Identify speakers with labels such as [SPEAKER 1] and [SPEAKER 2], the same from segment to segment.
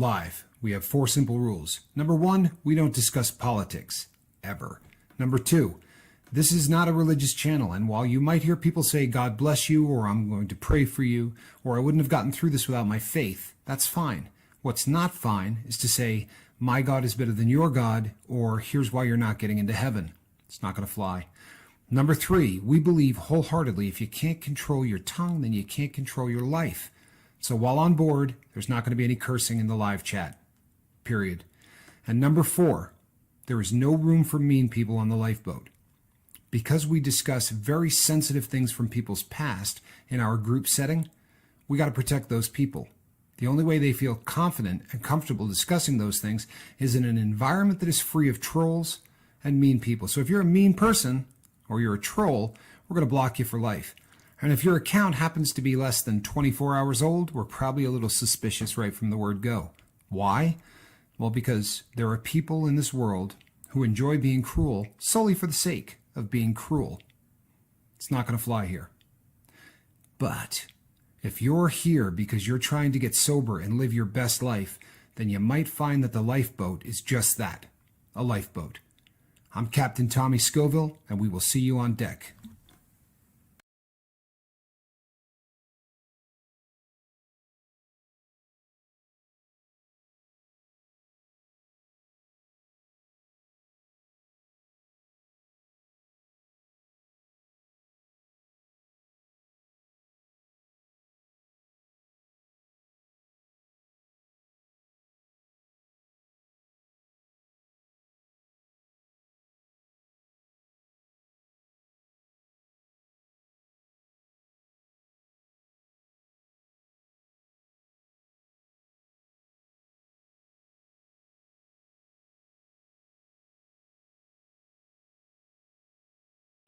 [SPEAKER 1] Live, we have 4 simple rules. Number 1, we don't discuss politics, ever. Number 2, this is not a religious channel, and while you might hear people say, God bless you, or I'm going to pray for you, or I wouldn't have gotten through this without my faith, that's fine. What's not fine is to say, my God is better than your God, or here's why you're not getting into heaven. It's not going to fly. Number 3, we believe wholeheartedly if you can't control your tongue, then you can't control your life. So while on board, there's not going to be any cursing in the live chat, period. And number 4, there is no room for mean people on the lifeboat. Because we discuss very sensitive things from people's past in our group setting, we got to protect those people. The only way they feel confident and comfortable discussing those things is in an environment that is free of trolls and mean people. So if you're a mean person or you're a troll, we're going to block you for life. And if your account happens to be less than 24 hours old, we're probably a little suspicious right from the word go. Why? Well, because there are people in this world who enjoy being cruel solely for the sake of being cruel. It's not going to fly here. But if you're here because you're trying to get sober and live your best life, then you might find that the lifeboat is just that, a lifeboat. I'm Captain Tommy Scoville, and we will see you on deck.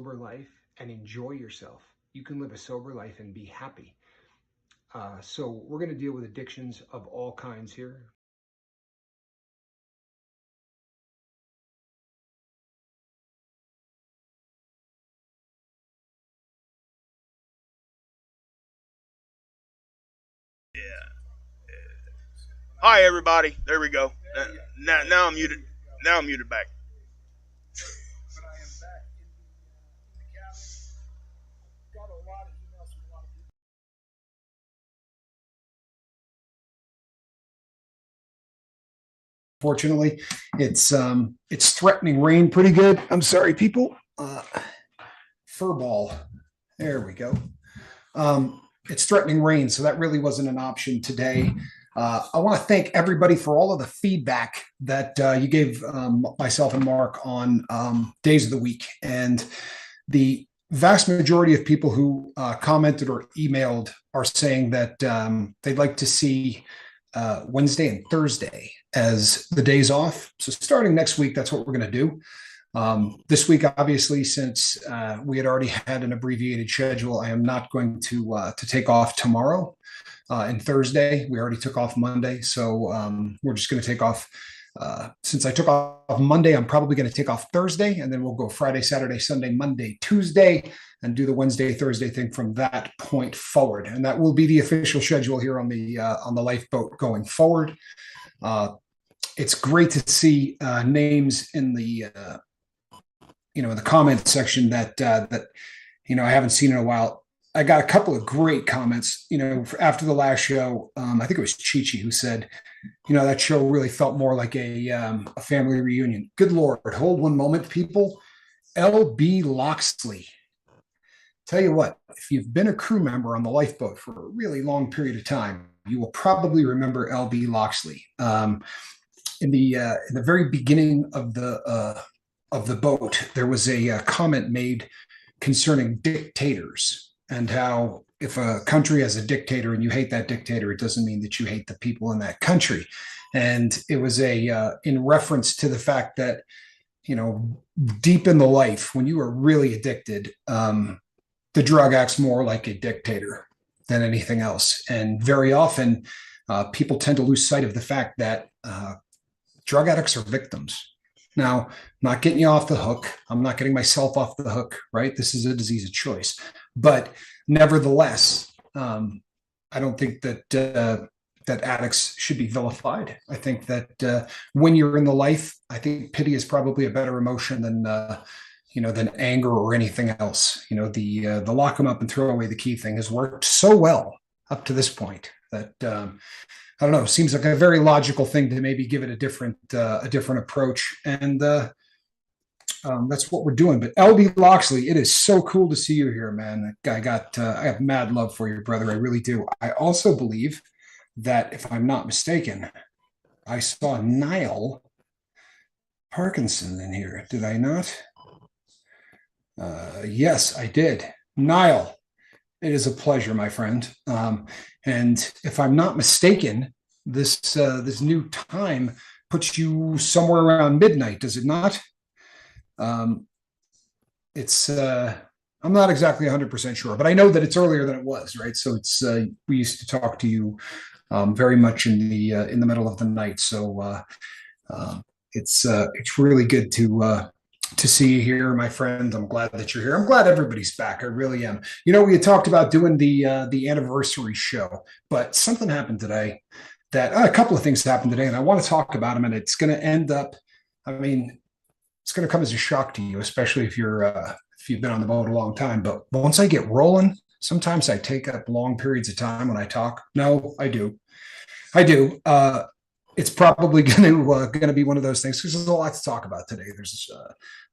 [SPEAKER 1] Sober life and enjoy yourself. You can live a sober life and be happy. So we're going to deal with addictions of all kinds here.
[SPEAKER 2] Yeah. Hi everybody. There we go. Now I'm muted. Now I'm muted back.
[SPEAKER 3] But I am back in the cabin. Got a lot of emails from a lot of people.
[SPEAKER 1] Fortunately, it's threatening rain pretty good. I'm sorry, people. Fur ball. There we go. It's threatening rain, so that really wasn't an option today. I want to thank everybody for all of the feedback that you gave myself and Mark on days of the week. And the vast majority of people who commented or emailed are saying that they'd like to see Wednesday and Thursday as the days off. So starting next week, that's what we're going to do. This week, obviously, since we had already had an abbreviated schedule, I am not going to take off tomorrow and Thursday. We already took off Monday, so we're just going to take off. Since I took off Monday, I'm probably going to take off Thursday, and then we'll go Friday, Saturday, Sunday, Monday, Tuesday, and do the Wednesday, Thursday thing from that point forward. And that will be the official schedule here on the lifeboat going forward. It's great to see names in the in the comment section that I haven't seen in a while. I got a couple of great comments, after the last show. I think it was Chi-Chi who said, that show really felt more like a family reunion. Good Lord, hold one moment, people. L.B. Loxley. Tell you what, if you've been a crew member on the lifeboat for a really long period of time, you will probably remember L.B. Loxley. In the very beginning of the boat, there was a comment made concerning dictators and how if a country has a dictator and you hate that dictator, it doesn't mean that you hate the people in that country. And it was in reference to the fact that, deep in the life, when you are really addicted, the drug acts more like a dictator than anything else. And very often people tend to lose sight of the fact that drug addicts are victims. Now, I'm not getting you off the hook. I'm not getting myself off the hook, right? This is a disease of choice. But nevertheless, I don't think that that addicts should be vilified. I think that when you're in the life, I think pity is probably a better emotion than anger or anything else. The lock them up and throw away the key thing has worked so well up to this point that I don't know. Seems like a very logical thing to maybe give it a different approach, and that's what we're doing. But LB Loxley, it is so cool to see you here, man. I have mad love for your brother. I really do. I also believe that, if I'm not mistaken, I saw Niall Parkinson in here. Did I not? Yes, I did. Niall, it is a pleasure, my friend. And if I'm not mistaken, this new time puts you somewhere around midnight, does it not? It's I'm not exactly 100% sure, but I know that it's earlier than it was, right? So it's we used to talk to you very much in the middle of the night. So it's really good to see you here, my friend. I'm glad that you're here. I'm glad everybody's back. I really am. We had talked about doing the anniversary show, but something happened today. That a couple of things happened today, and I want to talk about them. And it's going to end up. I mean, it's going to come as a shock to you, especially if you've been on the boat a long time. But once I get rolling, sometimes I take up long periods of time when I talk. No, I do. It's probably going to be one of those things because there's a lot to talk about today.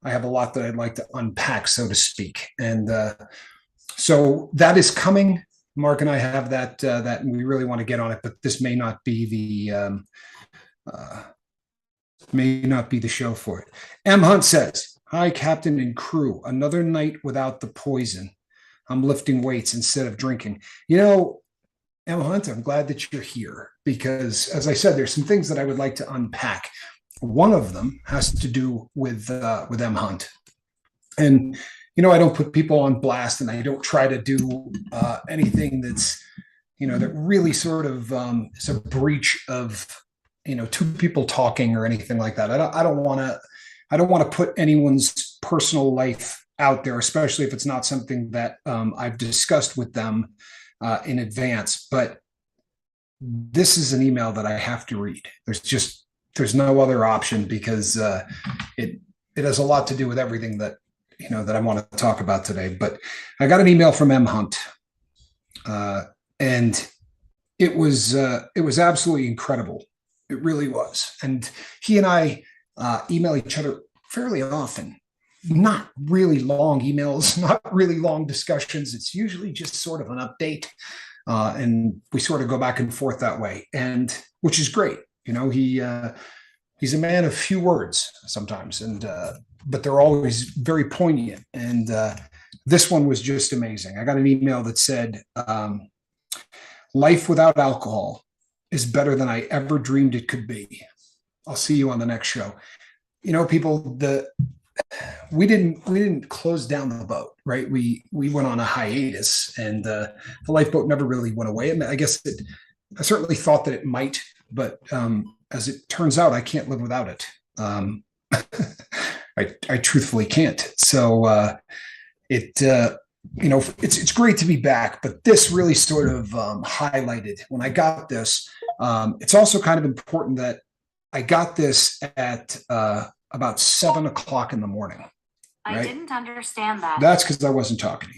[SPEAKER 1] I have a lot that I'd like to unpack, so to speak, and so that is coming. Mark and I have that, and we really want to get on it, but this may not be the show for it. M. Hunt says, "Hi, Captain and crew. Another night without the poison. I'm lifting weights instead of drinking." M. Hunt, I'm glad that you're here because, as I said, there's some things that I would like to unpack. One of them has to do with M. Hunt, and I don't put people on blast, and I don't try to do anything that's that really sort of is a breach of two people talking or anything like that. I don't want to put anyone's personal life out there, especially if it's not something that I've discussed with them in advance. But this is an email that I have to read. There's no other option because it has a lot to do with everything that that I want to talk about today. But I got an email from M. Hunt, and it was absolutely incredible. It really was. And he and I email each other fairly often. Not really long emails, not really long discussions. It's usually just sort of an update, and we sort of go back and forth that way, and which is great. He's a man of few words sometimes, and but they're always very poignant. And this one was just amazing. I got an email that said, "Life without alcohol is better than I ever dreamed it could be. I'll see you on the next show." People, we didn't close down the boat, right? We went on a hiatus, and the lifeboat never really went away. I guess I certainly thought that it might, but as it turns out, I can't live without it. I truthfully can't. So it's great to be back, but this really sort of highlighted when I got this. It's also kind of important that I got this at about 7 o'clock in the morning. Right?
[SPEAKER 4] I didn't understand that.
[SPEAKER 1] That's because I wasn't talking to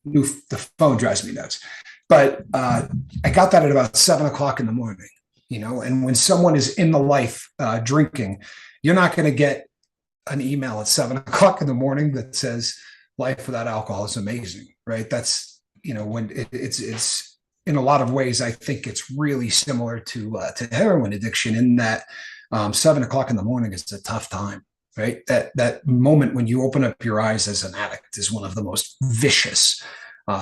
[SPEAKER 1] you. The phone drives me nuts. But I got that at about 7 o'clock in the morning. And when someone is in the life drinking, you're not going to get an email at 7 o'clock in the morning that says life without alcohol is amazing, right? That's, when it's in a lot of ways, I think it's really similar to heroin addiction in that 7 o'clock in the morning is a tough time, right? That moment when you open up your eyes as an addict is one of the most vicious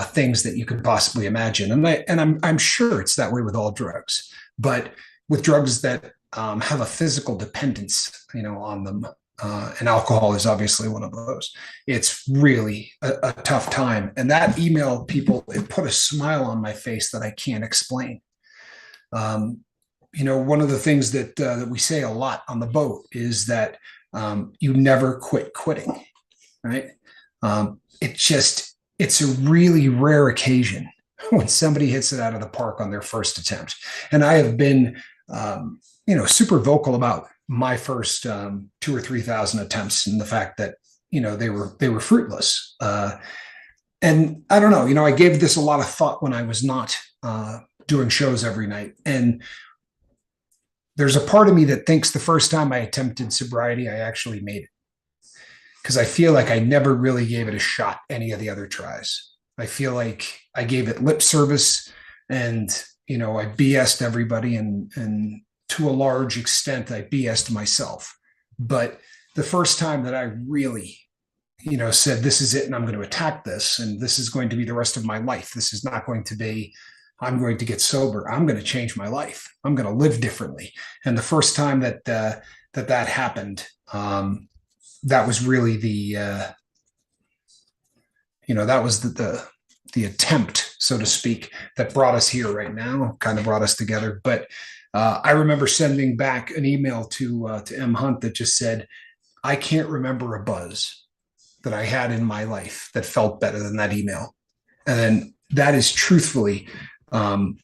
[SPEAKER 1] things that you could possibly imagine. And I'm sure it's that way with all drugs, but with drugs that have a physical dependence, on them, and alcohol is obviously one of those. It's really a tough time. And that email, people, it put a smile on my face that I can't explain. One of the things that we say a lot on the boat is that you never quit quitting, right? It's a really rare occasion, when somebody hits it out of the park on their first attempt. And I have been, super vocal about my first 2 or 3,000 attempts and the fact that, they were fruitless. And I don't know, I gave this a lot of thought when I was not doing shows every night. And there's a part of me that thinks the first time I attempted sobriety, I actually made it. Because I feel like I never really gave it a shot any of the other tries. I feel like I gave it lip service and, I BS'd everybody and to a large extent, I BS'd myself. But the first time that I really, said, this is it and I'm going to attack this and this is going to be the rest of my life. This is not going to be, I'm going to get sober. I'm going to change my life. I'm going to live differently. And the first time that happened, that was really that was the attempt, so to speak, that brought us here right now, kind of brought us together. But I remember sending back an email to M. Hunt that just said, I can't remember a buzz that I had in my life that felt better than that email. And then that is truthfully from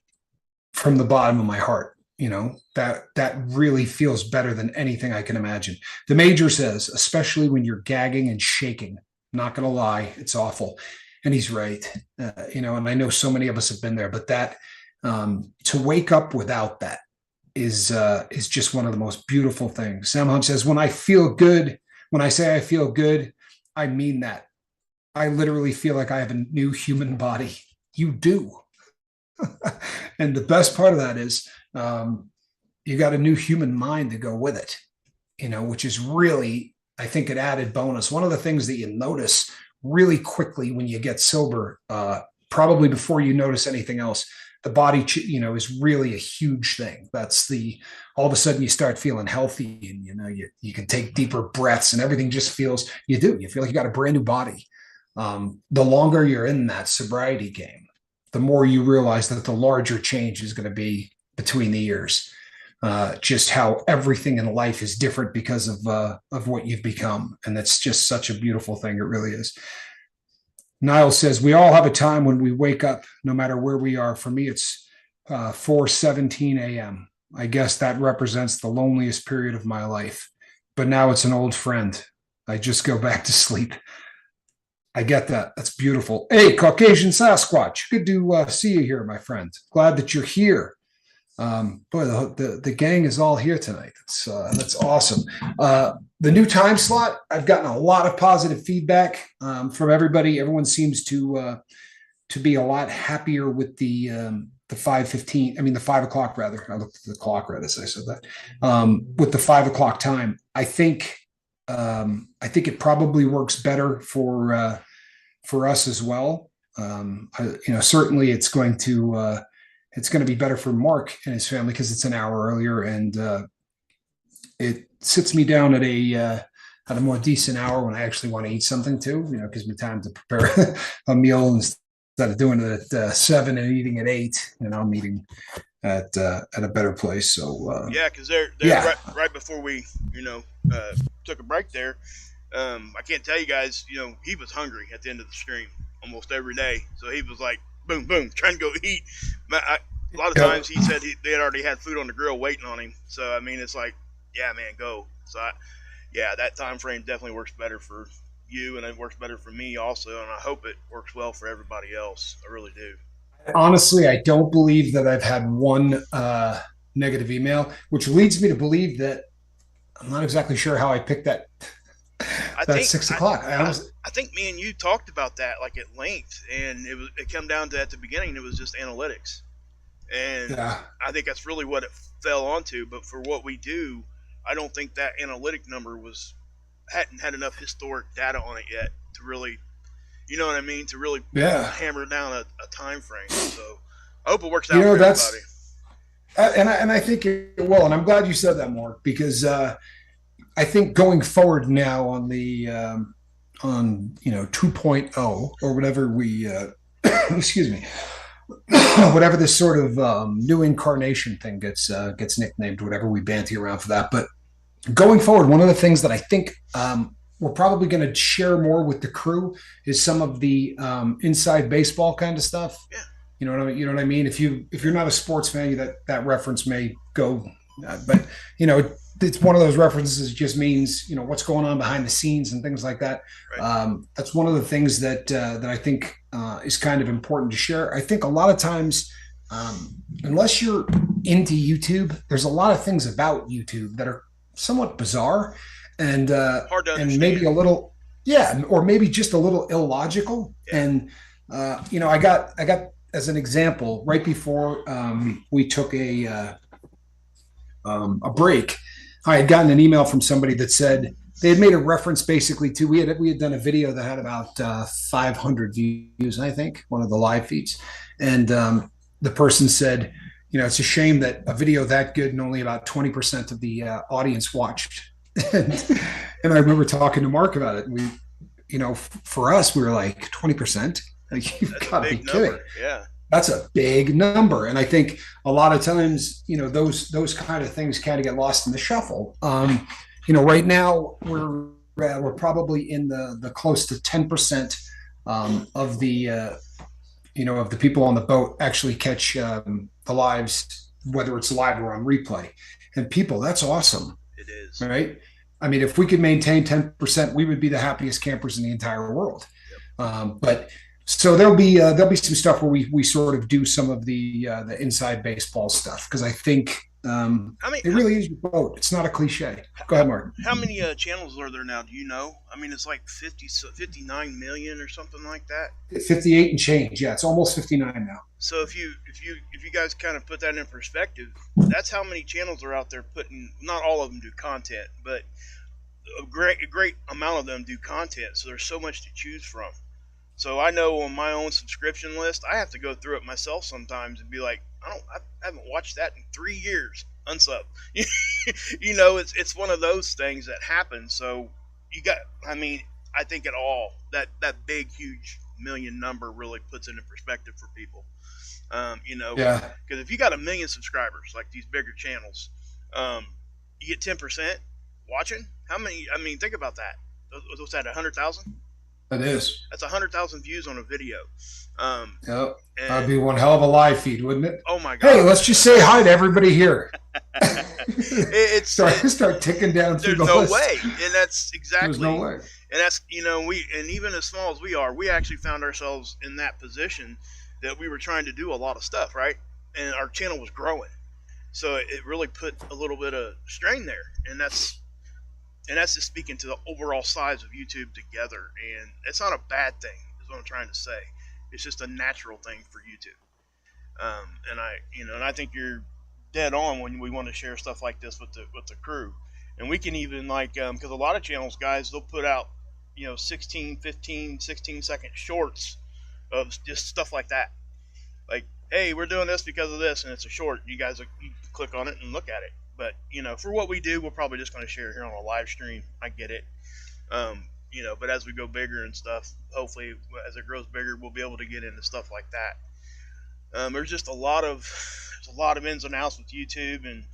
[SPEAKER 1] the bottom of my heart. That really feels better than anything I can imagine. The major says, especially when you're gagging and shaking, not going to lie, it's awful. And he's right. And I know so many of us have been there, but that to wake up without that is just one of the most beautiful things. Sam Hunt says, when I say I feel good, I mean that. I literally feel like I have a new human body. You do. And the best part of that is you got a new human mind to go with it, which is really, I think, an added bonus. One of the things that you notice really quickly when you get sober, probably before you notice anything else, the body, is really a huge thing. That's all of a sudden you start feeling healthy and, you can take deeper breaths and everything just feels, you feel like you got a brand new body. The longer you're in that sobriety game, the more you realize that the larger change is going to be between the years. Just how everything in life is different because of what you've become. And that's just such a beautiful thing. It really is. Niall says, we all have a time when we wake up, no matter where we are. For me, it's 4:17 a.m. I guess that represents the loneliest period of my life. But now it's an old friend. I just go back to sleep. I get that. That's beautiful. Hey, Caucasian Sasquatch. Good to see you here, my friend. Glad that you're here. Boy, the gang is all here tonight. That's awesome. The new time slot, I've gotten a lot of positive feedback from everybody. Everyone seems to be a lot happier with the 5:15. I mean, the 5 o'clock rather. I looked at the clock right as I said that. With the 5 o'clock time, I think it probably works better for us as well. Certainly it's going to be better for Mark and his family because it's an hour earlier, and it sits me down at a more decent hour when I actually want to eat something too. It gives me time to prepare a meal instead of doing it at 7 and eating at 8. I'm eating at a better place. So
[SPEAKER 2] because they're right before we took a break there. I can't tell you guys. He was hungry at the end of the stream almost every day, so he was like, boom, boom, trying to go eat. A lot of times he said they had already had food on the grill waiting on him. So, it's like, yeah, man, go. So, that time frame definitely works better for you, and it works better for me also, and I hope it works well for everybody else. I really do.
[SPEAKER 1] Honestly, I don't believe that I've had one negative email, which leads me to believe that I'm not exactly sure how I picked that. That's 6 o'clock.
[SPEAKER 2] I think me and you talked about that like at length, and it came down to at the beginning it was just analytics, and I think that's really what it fell onto. But for what we do, I don't think that analytic number hadn't had enough historic data on it yet to really, to really hammer down a time frame. So I hope it works out for everybody.
[SPEAKER 1] And I think it will, and I'm glad you said that, Mark, because I think going forward now on the 2.0 or whatever we excuse me, whatever this sort of new incarnation thing gets nicknamed, whatever we banty around for that. But going forward, one of the things that I think we're probably going to share more with the crew is some of the inside baseball kind of stuff.
[SPEAKER 2] Yeah.
[SPEAKER 1] You know what I mean? If you're not a sports fan, that reference may go, but it's one of those references. It just means what's going on behind the scenes and things like that.
[SPEAKER 2] Right.
[SPEAKER 1] That's one of the things that I think is kind of important to share. I think a lot of times, unless you're into YouTube, there's a lot of things about YouTube that are somewhat bizarre
[SPEAKER 2] Hard to
[SPEAKER 1] and maybe a
[SPEAKER 2] understand.
[SPEAKER 1] little, yeah, or maybe just a little illogical.
[SPEAKER 2] Yeah.
[SPEAKER 1] And I got as an example right before we took a break. I had gotten an email from somebody that said they had made a reference basically to we had done a video that had about 500 views, I think, one of the live feeds, and the person said, it's a shame that a video that good and only about 20% of the audience watched. and, and I remember talking to Mark about it, and for us, we were like 20%. Like, you've
[SPEAKER 2] That's a
[SPEAKER 1] got to be
[SPEAKER 2] big
[SPEAKER 1] kidding.
[SPEAKER 2] number. Yeah.
[SPEAKER 1] That's a big number, and I think a lot of times, those kind of things kind of get lost in the shuffle. Right now we're probably in the close to 10% of the people on the boat actually catch the lives, whether it's live or on replay. And people, that's awesome,
[SPEAKER 2] It is.
[SPEAKER 1] right? I mean, if we could maintain 10%, we would be the happiest campers in the entire world. But so there'll be some stuff where we sort of do some of the inside baseball stuff, because I think
[SPEAKER 2] How many
[SPEAKER 1] it really is your boat. It's not a cliche. Go ahead, Mark.
[SPEAKER 2] how many channels are there now? Do you know? I mean, it's like 50, 59 million or something like that.
[SPEAKER 1] 58 and change. Yeah, it's almost 59 now.
[SPEAKER 2] So if you guys kind of put that in perspective, that's how many channels are out there putting. Not all of them do content, but a great amount of them do content. So there's so much to choose from. So I know on my own subscription list, I have to go through it myself sometimes and be like, I haven't watched that in 3 years. Unsub. It's one of those things that happens. So you got, I mean, I think it all that big huge million number really puts it in perspective for people.
[SPEAKER 1] Yeah,
[SPEAKER 2] Because if you got a million subscribers like these bigger channels, you get 10% watching. How many? I mean, think about that. What's that? 100,000?
[SPEAKER 1] it is.
[SPEAKER 2] That's 100,000 views on a video.
[SPEAKER 1] Yep. That'd
[SPEAKER 2] And
[SPEAKER 1] be one hell of a live feed, wouldn't it?
[SPEAKER 2] oh my
[SPEAKER 1] Hey,
[SPEAKER 2] god,
[SPEAKER 1] let's just say hi to everybody here.
[SPEAKER 2] it's
[SPEAKER 1] Start ticking down through
[SPEAKER 2] there's
[SPEAKER 1] the
[SPEAKER 2] no
[SPEAKER 1] list.
[SPEAKER 2] way, and that's
[SPEAKER 1] There's no
[SPEAKER 2] exactly,
[SPEAKER 1] way.
[SPEAKER 2] and that's we, and even as small as we are, we actually found ourselves in that position that we were trying to do a lot of stuff, right? And our channel was growing, so it really put a little bit of strain there, and that's just speaking to the overall size of YouTube together. And it's not a bad thing, is what I'm trying to say. It's just a natural thing for YouTube. And I think you're dead on when we want to share stuff like this with the crew. And we can even because a lot of channels, guys, they'll put out 16, 15, 16-second shorts of just stuff like that. Like, hey, we're doing this because of this, and it's a short. You guys, you click on it and look at it. But for what we do, we're probably just going to share here on a live stream. I get it. But as we go bigger and stuff, hopefully as it grows bigger, we'll be able to get into stuff like that. There's a lot of ins and outs with YouTube, and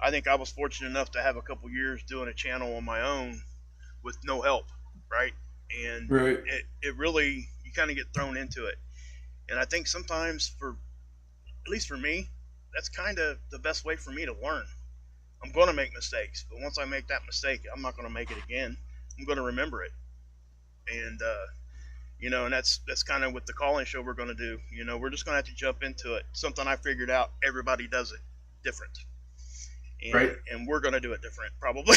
[SPEAKER 2] I think I was fortunate enough to have a couple years doing a channel on my own with no help, right? And
[SPEAKER 1] Right.
[SPEAKER 2] it really, you kind of get thrown into it. And I think sometimes, at least for me, that's kind of the best way for me to learn. I'm going to make mistakes, but once I make that mistake, I'm not going to make it again. I'm going to remember it. And and that's kind of what the call-in show we're going to do. We're just going to have to jump into it. Something I figured out, everybody does it different, and
[SPEAKER 1] Right.
[SPEAKER 2] and we're going to do it different probably.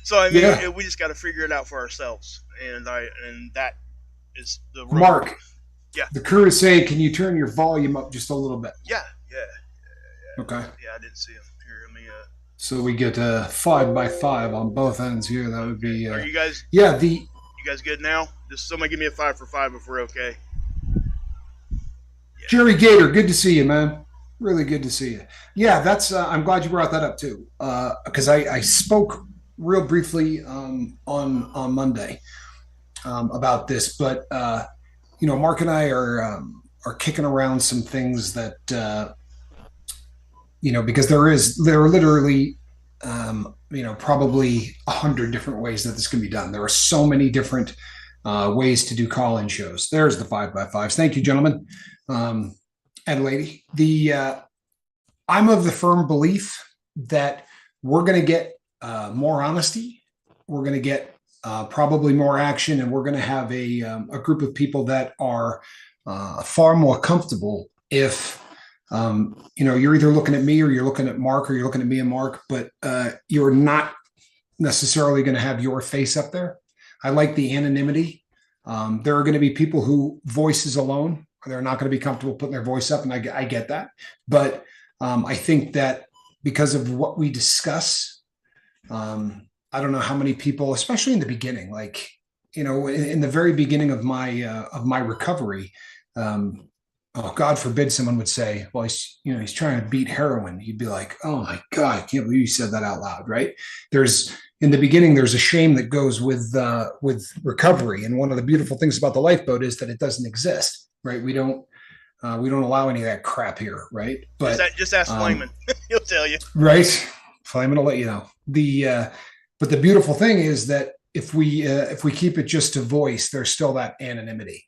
[SPEAKER 2] So I mean,
[SPEAKER 1] Yeah.
[SPEAKER 2] we just got to figure it out for ourselves, and that is the road.
[SPEAKER 1] Mark,
[SPEAKER 2] Yeah.
[SPEAKER 1] the crew is saying, can you turn your volume up just a little bit?
[SPEAKER 2] Yeah,
[SPEAKER 1] Okay.
[SPEAKER 2] I didn't see him here. Let me.
[SPEAKER 1] So we get 5x5 on both ends here. That would be,
[SPEAKER 2] Are you guys
[SPEAKER 1] the
[SPEAKER 2] good now? Just somebody give me a 5 for 5 if we're okay.
[SPEAKER 1] Jerry Gator. Good to see you, man. Really good to see you. Yeah, I'm glad you brought that up too, because I spoke real briefly on Monday about this, but Mark and I are kicking around some things that because there are literally probably 100 different ways that this can be done. There are so many different ways to do call-in shows. There's the 5x5s. Thank you, gentlemen. And lady, I'm of the firm belief that we're going to get more honesty. We're going to get probably more action, and we're going to have a group of people that are far more comfortable if you're either looking at me or you're looking at Mark or you're looking at me and Mark, but you're not necessarily going to have your face up there. I like the anonymity. There are going to be people who voices alone, they're not going to be comfortable putting their voice up, and I get that. But I think that because of what we discuss, I don't know how many people, especially in the beginning, like, in the very beginning of my recovery, oh, God forbid someone would say, well, he's trying to beat heroin. You'd be like, oh my God, I can't believe you said that out loud. Right. In the beginning, there's a shame that goes with recovery. And one of the beautiful things about the lifeboat is that it doesn't exist. Right. We don't allow any of that crap here. Right. But
[SPEAKER 2] just ask Flayman. He'll tell you.
[SPEAKER 1] Right. Flayman will let you know. But the beautiful thing is that if we keep it just to voice, there's still that anonymity.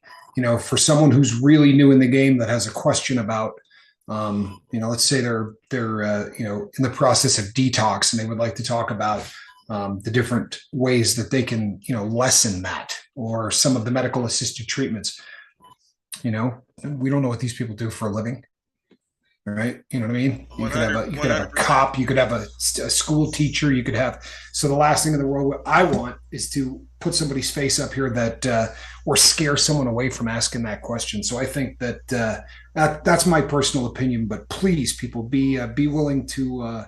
[SPEAKER 1] For someone who's really new in the game that has a question about, let's say they're in the process of detox and they would like to talk about the different ways that they can, lessen that, or some of the medical assisted treatments. We don't know what these people do for a living. Right. You know what I mean? You could have a cop, you could have a school teacher, you could have. So the last thing in the world I want is to put somebody's face up here that, or scare someone away from asking that question. So I think that that's my personal opinion, but please, people, be willing to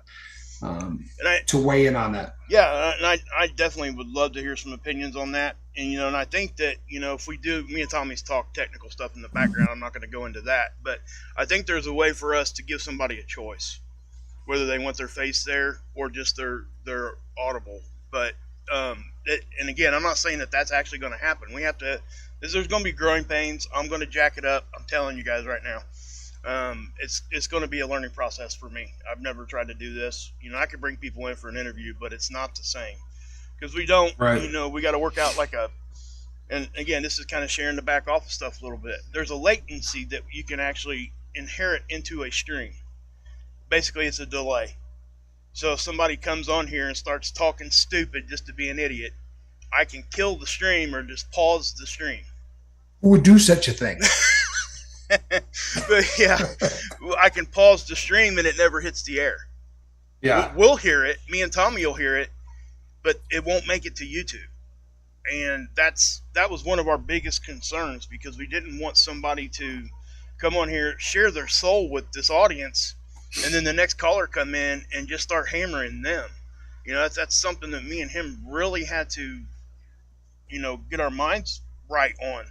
[SPEAKER 1] weigh in on that.
[SPEAKER 2] Yeah. And I definitely would love to hear some opinions on that. And, and I think that, if we do, me and Tommy's talk technical stuff in the background, I'm not going to go into that, but I think there's a way for us to give somebody a choice, whether they want their face there or just their audible. But, and again, I'm not saying that that's actually going to happen. We have to, there's going to be growing pains. I'm going to jack it up. I'm telling you guys right now. It's going to be a learning process for me. I've never tried to do this. I could bring people in for an interview, but it's not the same. Because we don't,
[SPEAKER 1] right.
[SPEAKER 2] We got to work out and again, this is kind of sharing the back office stuff a little bit. There's a latency that you can actually inherit into a stream. Basically, it's a delay. So if somebody comes on here and starts talking stupid just to be an idiot, I can kill the stream or just pause the stream.
[SPEAKER 1] Who would do such a thing?
[SPEAKER 2] But yeah, I can pause the stream and it never hits the air.
[SPEAKER 1] Yeah.
[SPEAKER 2] We'll hear it. Me and Tommy will hear it. But it won't make it to YouTube. And that was one of our biggest concerns, because we didn't want somebody to come on here, share their soul with this audience, and then the next caller come in and just start hammering them. That's something that me and him really had to, get our minds right on.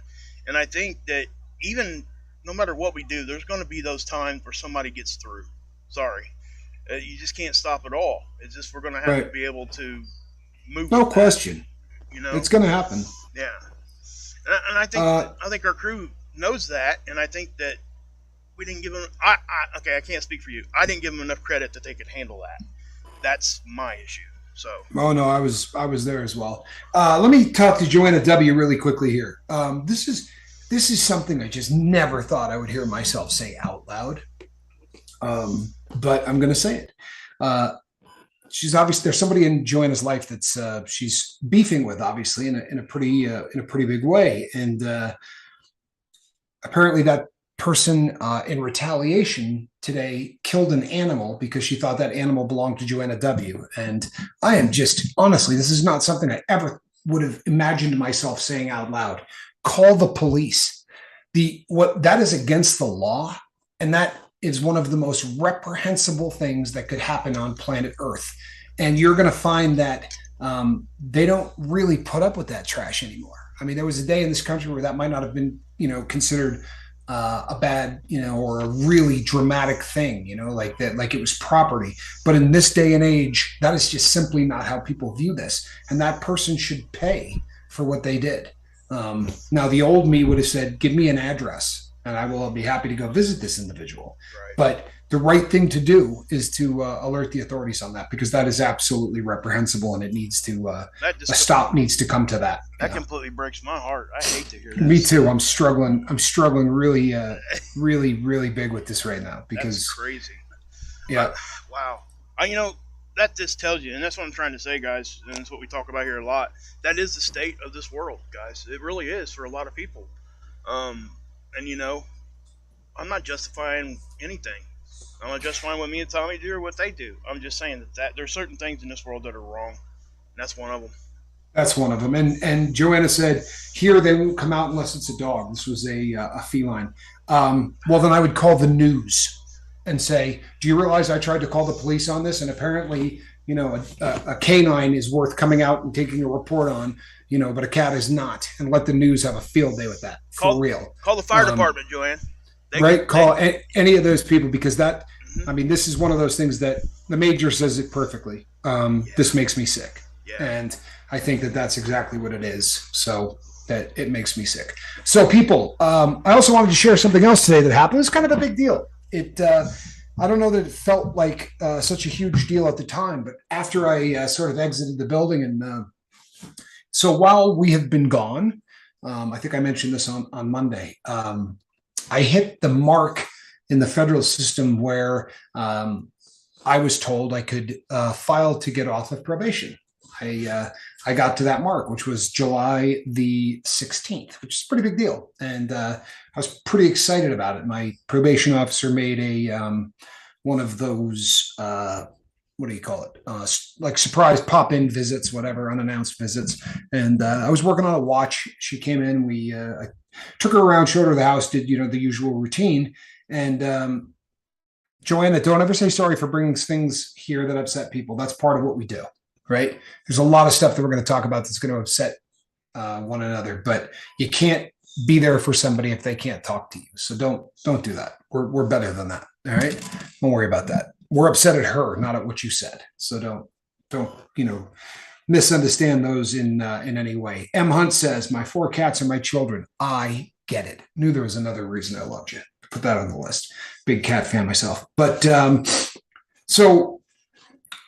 [SPEAKER 2] And I think that even no matter what we do, there's going to be those times where somebody gets through. Sorry. You just can't stop it all. It's just we're going to have to be able to move.
[SPEAKER 1] No question. It's going to happen.
[SPEAKER 2] Yeah, and I think our crew knows that, and I think that we didn't give them. I can't speak for you. I didn't give them enough credit that they could handle that. That's my issue. So.
[SPEAKER 1] Oh no, I was there as well. Let me talk to Joanna W. really quickly here. This is something I just never thought I would hear myself say out loud. But I'm going to say it. She's obviously, there's somebody in Joanna's life that's she's beefing with, obviously, in a pretty big way, and apparently that person in retaliation today killed an animal because she thought that animal belonged to Joanna W. And I am just, honestly, this is not something I ever would have imagined myself saying out loud. Call the police. That is against the law, and that is one of the most reprehensible things that could happen on planet Earth. And you're going to find that they don't really put up with that trash anymore. I mean, there was a day in this country where that might not have been, considered a bad, or a really dramatic thing, like that, like it was property. But in this day and age, that is just simply not how people view this. And that person should pay for what they did. Now, the old me would have said, give me an address. and I will be happy to go visit this individual.
[SPEAKER 2] Right.
[SPEAKER 1] But the right thing to do is to alert the authorities on that, because that is absolutely reprehensible, and it needs to
[SPEAKER 2] That
[SPEAKER 1] a
[SPEAKER 2] just
[SPEAKER 1] stop needs to come to that.
[SPEAKER 2] that completely breaks my heart. I hate to hear that.
[SPEAKER 1] Me too. I'm struggling. I'm struggling really, really big with this right now
[SPEAKER 2] That's
[SPEAKER 1] because
[SPEAKER 2] crazy.
[SPEAKER 1] yeah,
[SPEAKER 2] Wow. That just tells you, and that's what I'm trying to say, guys, and it's what we talk about here a lot. That is the state of this world, guys. It really is for a lot of people. And I'm not justifying anything. I'm not justifying what me and Tommy do or what they do. I'm just saying that there's certain things in this world that are wrong. And that's one of them.
[SPEAKER 1] that's one of them. And Joanna said here they won't come out unless it's a dog. This was a feline. Well, then I would call the news and say, do you realize I tried to call the police on this? And apparently, a canine is worth coming out and taking a report on, but a cat is not. And let the news have a field day with that, for real.
[SPEAKER 2] Call the fire department, Joanne.
[SPEAKER 1] Call any of those people, because that, I mean, this is one of those things that the major says it perfectly. This makes me sick.
[SPEAKER 2] Yeah.
[SPEAKER 1] And I think that that's exactly what it is. So that it makes me sick. So people, I also wanted to share something else today that happened. It's kind of a big deal. I don't know that it felt like such a huge deal at the time, but after I sort of exited the building, and so while we have been gone, I think I mentioned this on Monday. I hit the mark in the federal system where I was told I could file to get off of probation. I got to that mark, which was July the 16th, which is a pretty big deal. And I was pretty excited about it. My probation officer made one of those, what do you call it? Like surprise pop-in visits, whatever, unannounced visits. And I was working on a watch. She came in, I took her around, showed her the house, did, the usual routine. And Joanna, don't ever say sorry for bringing things here that upset people. That's part of what we do. Right? There's a lot of stuff that we're going to talk about that's going to upset one another, but you can't be there for somebody if they can't talk to you. So don't do that. We're better than that. All right. Don't worry about that. We're upset at her, not at what you said. So don't misunderstand those in any way. M. Hunt says, my 4 cats are my children. I get it. Knew there was another reason I loved you. Put that on the list. Big cat fan myself. But so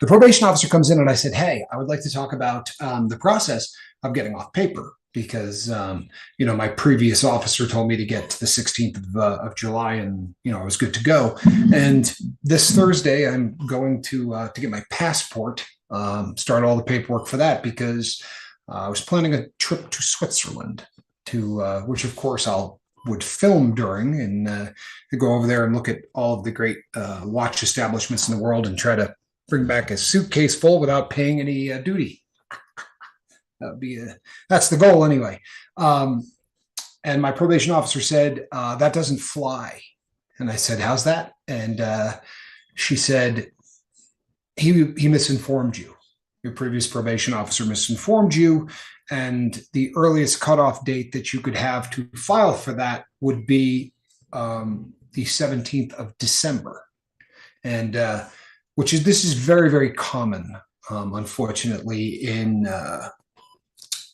[SPEAKER 1] the probation officer comes in and I said, hey, I would like to talk about the process of getting off paper, because, my previous officer told me to get to the 16th of July, and, I was good to go. And this Thursday, I'm going to get my passport, start all the paperwork for that, because I was planning a trip to Switzerland, which of course would film during, and go over there and look at all of the great watch establishments in the world and try to bring back a suitcase full without paying any duty. That's the goal anyway. And my probation officer said, that doesn't fly. And I said, how's that? And she said, he misinformed you. Your previous probation officer misinformed you. And the earliest cutoff date that you could have to file for that would be the 17th of December. And this is very, very common, unfortunately, in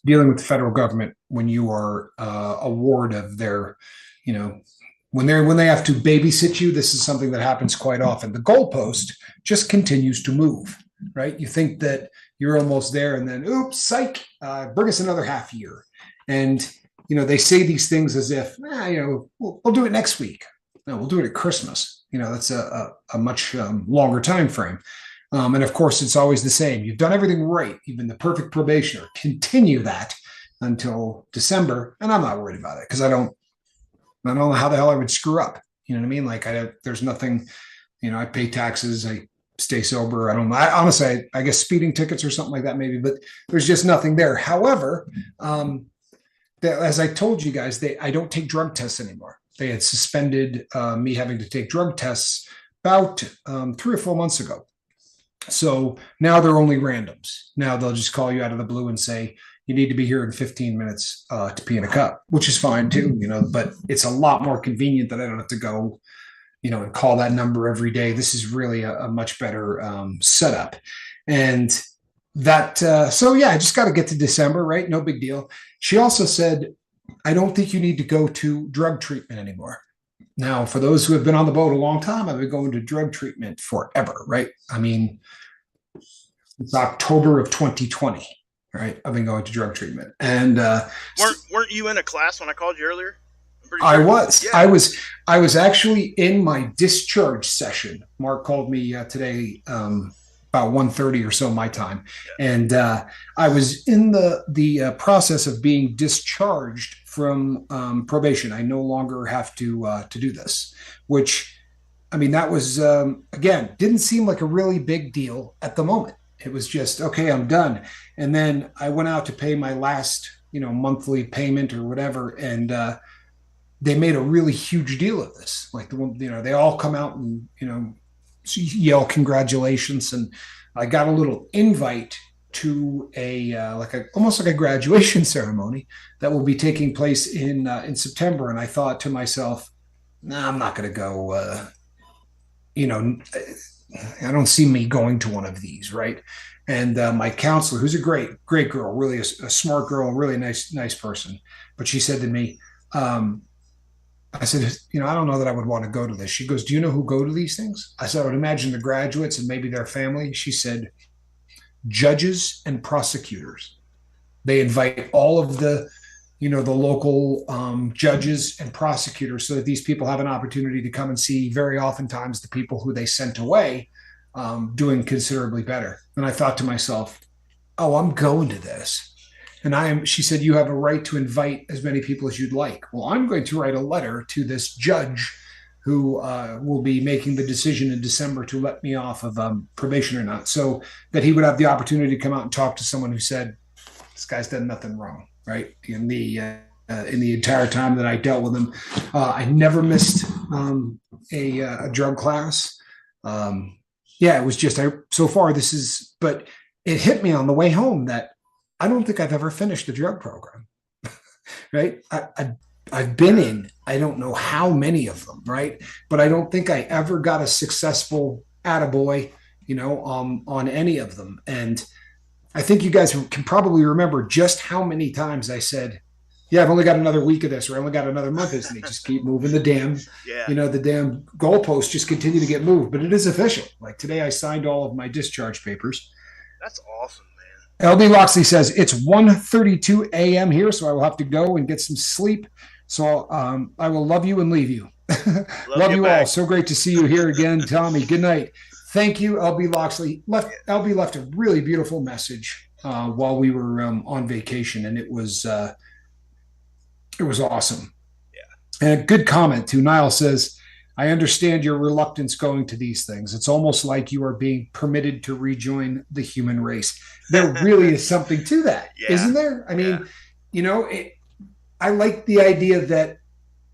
[SPEAKER 1] dealing with the federal government when you are a ward of their, when they have to babysit you. This is something that happens quite often. The goalpost just continues to move, right? You think that you're almost there, and then, oops, psych, bring us another half year. And, they say these things as if, we'll do it next week. No, we'll do it at Christmas. That's a much longer time frame. And of course, it's always the same. You've done everything right. You've been the perfect probationer. Continue that until December. And I'm not worried about it, because I don't know how the hell I would screw up. You know what I mean? Like, there's nothing, I pay taxes. I stay sober. I don't know. Honestly, I guess speeding tickets or something like that, maybe, but there's just nothing there. However, as I told you guys, I don't take drug tests anymore. They had suspended me having to take drug tests about 3 or 4 months ago. So now they're only randoms. Now they'll just call you out of the blue and say, you need to be here in 15 minutes to pee in a cup, which is fine too, but it's a lot more convenient that I don't have to go, and call that number every day. This is really a much better setup. And that, I just got to get to December, right? No big deal. She also said, I don't think you need to go to drug treatment anymore. Now, for those who have been on the boat a long time, I've been going to drug treatment forever, right? I mean, it's October of 2020, right? I've been going to drug treatment, and
[SPEAKER 2] weren't you in a class when I called you earlier? I'm pretty
[SPEAKER 1] I
[SPEAKER 2] sure.
[SPEAKER 1] was,
[SPEAKER 2] Yeah.
[SPEAKER 1] I was, I was actually in my discharge session. Mark called me today about 1:30 or so my time, and I was in the process of being discharged from probation. I no longer have to do this, which I mean that was again didn't seem like a really big deal at the moment. It was just okay, I'm done, and then I went out to pay my last monthly payment or whatever, and they made a really huge deal of this. Like they all come out and yell congratulations, and I got a little invite to a almost like a graduation ceremony that will be taking place in September. And I thought to myself, nah, I'm not going to go. You know, I don't see me going to one of these, right? And my counselor, who's a great girl, really a smart girl, really nice person, but she said to me, I said, I don't know that I would want to go to this. She goes, do you know who go to these things? I said, I would imagine the graduates and maybe their family. She said, judges and prosecutors. They invite all of the local judges and prosecutors so that these people have an opportunity to come and see very oftentimes the people who they sent away doing considerably better. And I thought to myself, oh, I'm going to this. She said, you have a right to invite as many people as you'd like. Well, I'm going to write a letter to this judge who will be making the decision in December to let me off of probation or not, so that he would have the opportunity to come out and talk to someone who said, this guy's done nothing wrong, right? In the entire time that I dealt with him, I never missed a drug class. It was just, so far this is, but it hit me on the way home that I don't think I've ever finished a drug program, right? I've been in, I don't know how many of them, right? But I don't think I ever got a successful attaboy, on any of them. And I think you guys can probably remember just how many times I said, yeah, I've only got another week of this, or I only got another month of this, and they just keep moving the damn, the damn goalposts just continue to get moved. But it is official. Like today I signed all of my discharge papers.
[SPEAKER 2] That's awesome.
[SPEAKER 1] LB Loxley says it's 1:32 a.m. here, so I will have to go and get some sleep. So I will love you and leave you. Love you all. So great to see you here again, Tommy. Good night. Thank you, LB Loxley. LB left a really beautiful message while we were on vacation, and it was awesome. Yeah. And a good comment too. Niall says, I understand your reluctance going to these things. It's almost like you are being permitted to rejoin the human race. There really is something to that, isn't there? I mean, I like the idea that,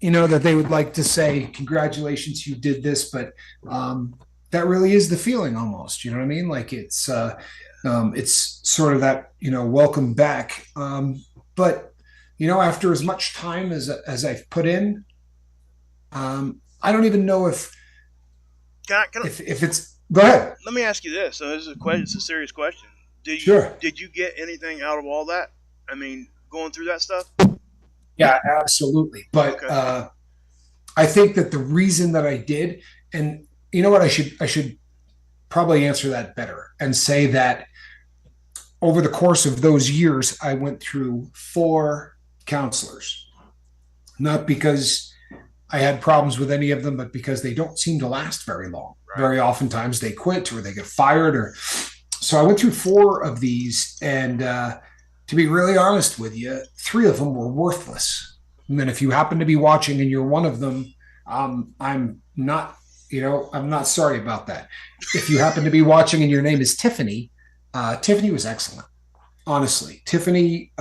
[SPEAKER 1] that they would like to say, congratulations, you did this, but that really is the feeling almost, you know what I mean? Like it's sort of that, welcome back. But, after as much time as I've put in, I don't even know if it's. Go ahead.
[SPEAKER 2] Let me ask you this. So this is it's a serious question. Did you get anything out of all that? I mean, going through that stuff.
[SPEAKER 1] Yeah, absolutely. But okay. I think that the reason that I did, and you know what, I should probably answer that better and say that over the course of those years, I went through 4 counselors, not because I had problems with any of them, but because they don't seem to last very long. Right. Very oftentimes they quit or they get fired. So I went through 4 of these, and to be really honest with you, 3 of them were worthless. And then if you happen to be watching and you're one of them, I'm not sorry about that. If you happen to be watching and your name is Tiffany, Tiffany was excellent. Honestly, Tiffany,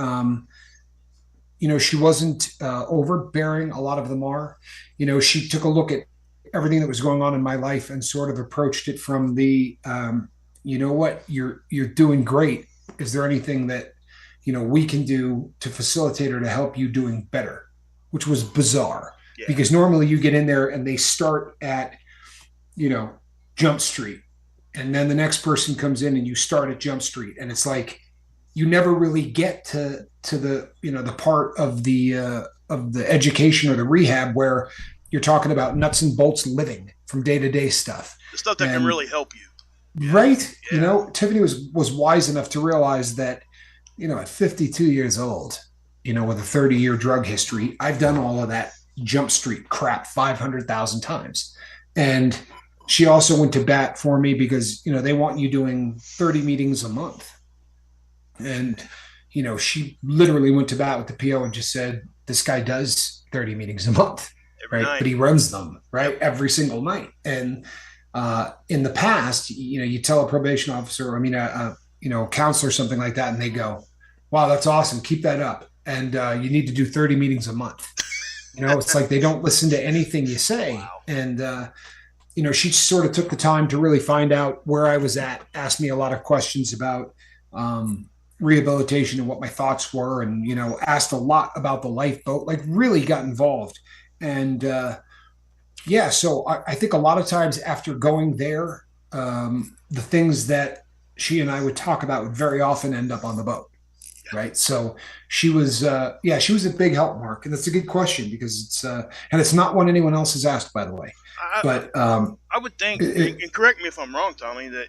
[SPEAKER 1] she wasn't overbearing. A lot of them are. She took a look at everything that was going on in my life and sort of approached it from the, you're doing great. Is there anything that, we can do to facilitate or to help you doing better? Which was bizarre because normally you get in there and they start at, Jump Street. And then the next person comes in and you start at Jump Street. And it's like, you never really get to the, the part of the education or the rehab where you're talking about nuts and bolts living from day to day stuff.
[SPEAKER 2] The stuff that can
[SPEAKER 1] And
[SPEAKER 2] really help you.
[SPEAKER 1] right,
[SPEAKER 2] Yeah.
[SPEAKER 1] Tiffany was wise enough to realize that, at 52 years old, with a 30-year drug history, I've done all of that Jump Street crap 500,000 times. And she also went to bat for me because, they want you doing 30 meetings a month. And, she literally went to bat with the PO and just said, this guy does 30 meetings a month,
[SPEAKER 2] Every
[SPEAKER 1] right?
[SPEAKER 2] night.
[SPEAKER 1] But he runs them, right?
[SPEAKER 2] Yep.
[SPEAKER 1] Every single night. And in the past, you tell a probation officer, counselor, something like that, and they go, wow, that's awesome. Keep that up. And you need to do 30 meetings a month. It's like they don't listen to anything you say.
[SPEAKER 2] Wow.
[SPEAKER 1] And, she sort of took the time to really find out where I was at, asked me a lot of questions about rehabilitation and what my thoughts were, and, asked a lot about the lifeboat, like really got involved. And yeah, so I think a lot of times after going there, the things that she and I would talk about would very often end up on the boat. Right. So she was, she was a big help, Mark. And that's a good question because and it's not one anyone else has asked, by the way. But
[SPEAKER 2] I would think, and correct me if I'm wrong, Tommy, that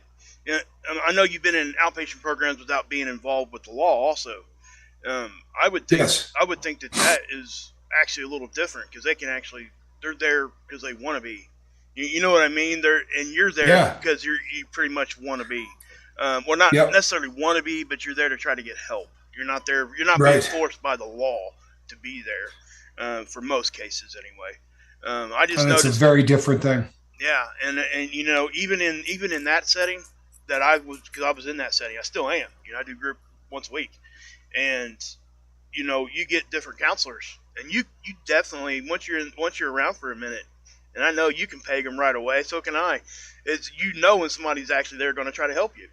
[SPEAKER 2] I know you've been in outpatient programs without being involved with the law. Also, I would think
[SPEAKER 1] yes.
[SPEAKER 2] I would think that is actually a little different because they're there because they want to be. You know what I mean? You're there because you pretty much want to be. Well, not necessarily want to be, but you're there to try to get help. You're not there. You're not being forced by the law to be there. For most cases, anyway. I just noticed
[SPEAKER 1] it's a very different thing.
[SPEAKER 2] Yeah, and even in that setting that because I was in that setting, I still am. I do group once a week, and you get different counselors, and you definitely once you're around for a minute, and I know you can peg them right away. So can I. It's when somebody's actually there going to try to help you.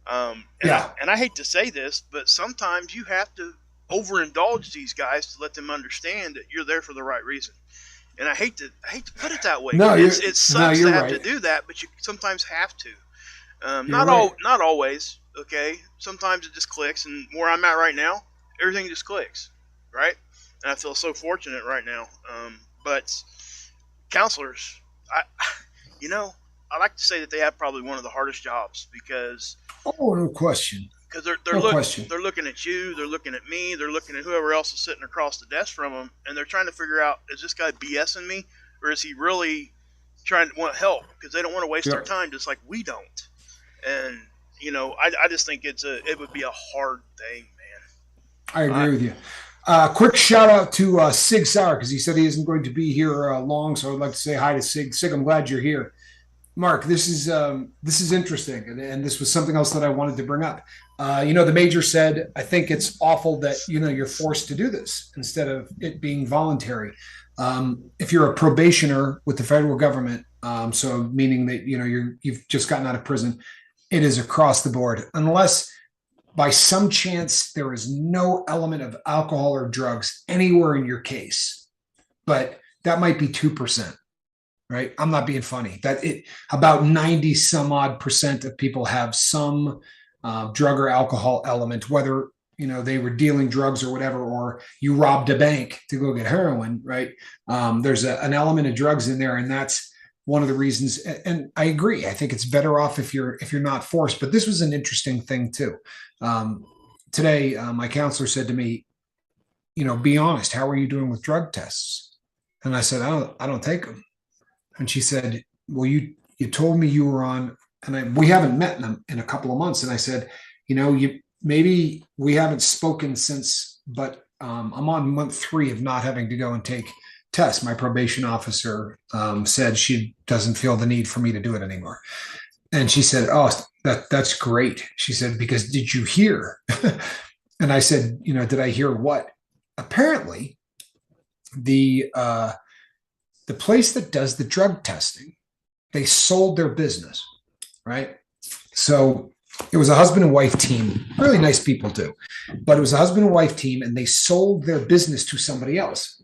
[SPEAKER 2] And I hate to say this, but sometimes you have to overindulge these guys to let them understand that you're there for the right reason. And I hate to put it that way.
[SPEAKER 1] No,
[SPEAKER 2] it sucks to have
[SPEAKER 1] right.
[SPEAKER 2] to do that, but you sometimes have to. Not always. Okay, sometimes it just clicks, and where I'm at right now, everything just clicks, right? And I feel so fortunate right now. But counselors, I like to say that they have probably one of the hardest jobs because
[SPEAKER 1] no question.
[SPEAKER 2] Because they're looking at you, they're looking at me, they're looking at whoever else is sitting across the desk from them, and they're trying to figure out, is this guy BSing me, or is he really trying to want help? Because they don't want to waste their time, just like we don't. And I just think it would be a hard thing, man.
[SPEAKER 1] I agree with you. Quick shout out to Sig Sauer because he said he isn't going to be here long, so I'd like to say hi to Sig. Sig, I'm glad you're here. Mark, this is interesting, and this was something else that I wanted to bring up. The major said, I think it's awful that you're forced to do this instead of it being voluntary. If you're a probationer with the federal government, so meaning that you've just gotten out of prison, it is across the board, unless by some chance there is no element of alcohol or drugs anywhere in your case, but that might be 2%. Right. I'm not being funny. About 90 some odd % of people have some drug or alcohol element, whether, they were dealing drugs or whatever, or you robbed a bank to go get heroin. Right. There's an element of drugs in there. And that's one of the reasons. And I agree. I think it's better off if you're not forced. But this was an interesting thing, too. Today, my counselor said to me, be honest. How are you doing with drug tests? And I said, I don't take them. And she said, well, you told me you were on, and we haven't met in a couple of months. And I said, maybe we haven't spoken since, but I'm on month 3 of not having to go and take tests. My probation officer said she doesn't feel the need for me to do it anymore. And she said, oh, that's great. She said, because did you hear? And I said, did I hear what? Apparently, the place that does the drug testing, they sold their business, right? So it was a husband and wife team, really nice people too, but it was a husband and wife team, and they sold their business to somebody else.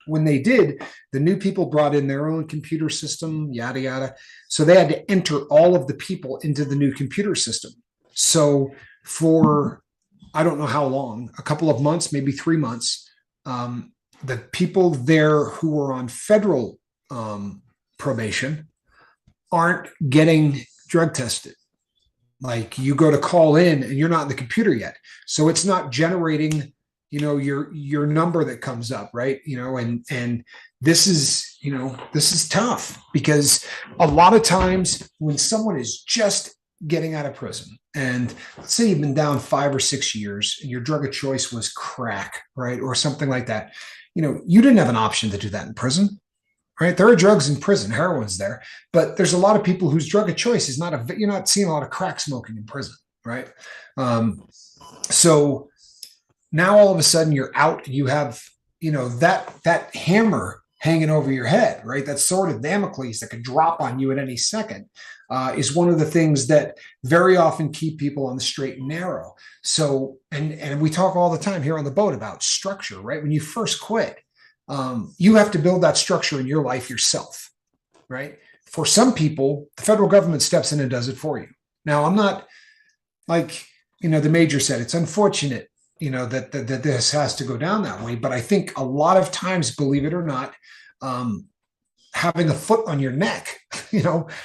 [SPEAKER 1] When they did, the new people brought in their own computer system, yada, yada. So they had to enter all of the people into the new computer system. So for, I don't know how long, a couple of months, maybe 3 months, the people there who are on federal probation aren't getting drug tested. Like you go to call in and you're not in the computer yet, so it's not generating, your number that comes up, right? And this is tough because a lot of times when someone is just getting out of prison, and let's say you've been down 5 or 6 years and your drug of choice was crack, right, or something like that, you didn't have an option to do that in prison. Right. There are drugs in prison, heroin's there, but there's a lot of people whose drug of choice is you're not seeing a lot of crack smoking in prison. Right. So now all of a sudden you're out and you have, that hammer hanging over your head, right? That sword of Damocles that could drop on you at any second is one of the things that very often keep people on the straight and narrow. So, and we talk all the time here on the boat about structure, right? When you first quit, you have to build that structure in your life yourself, right? For some people, the federal government steps in and does it for you. Now, I'm not like, the major said, it's unfortunate, that this has to go down that way. But I think a lot of times, believe it or not, having a foot on your neck,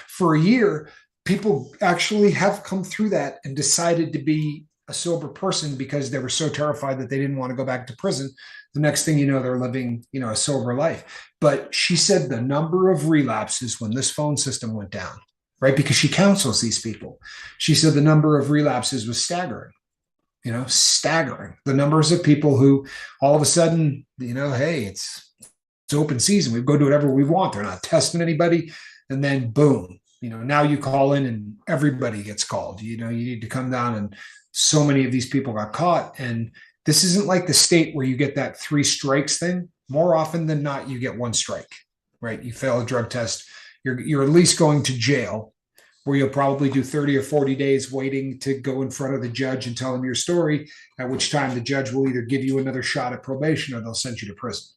[SPEAKER 1] for a year, people actually have come through that and decided to be a sober person because they were so terrified that they didn't want to go back to prison. The next thing you know, they're living, a sober life. But she said the number of relapses when this phone system went down, right? Because she counsels these people. She said the number of relapses was staggering, staggering. The numbers of people who all of a sudden, hey, it's open season. We go do whatever we want. They're not testing anybody. And then boom, now you call in and everybody gets called. You need to come down, and so many of these people got caught. And this isn't like the state where you get that 3 strikes thing. More often than not, you get 1 strike, right? You fail a drug test, you're at least going to jail, where you'll probably do 30 or 40 days waiting to go in front of the judge and tell him your story, at which time the judge will either give you another shot at probation or they'll send you to prison.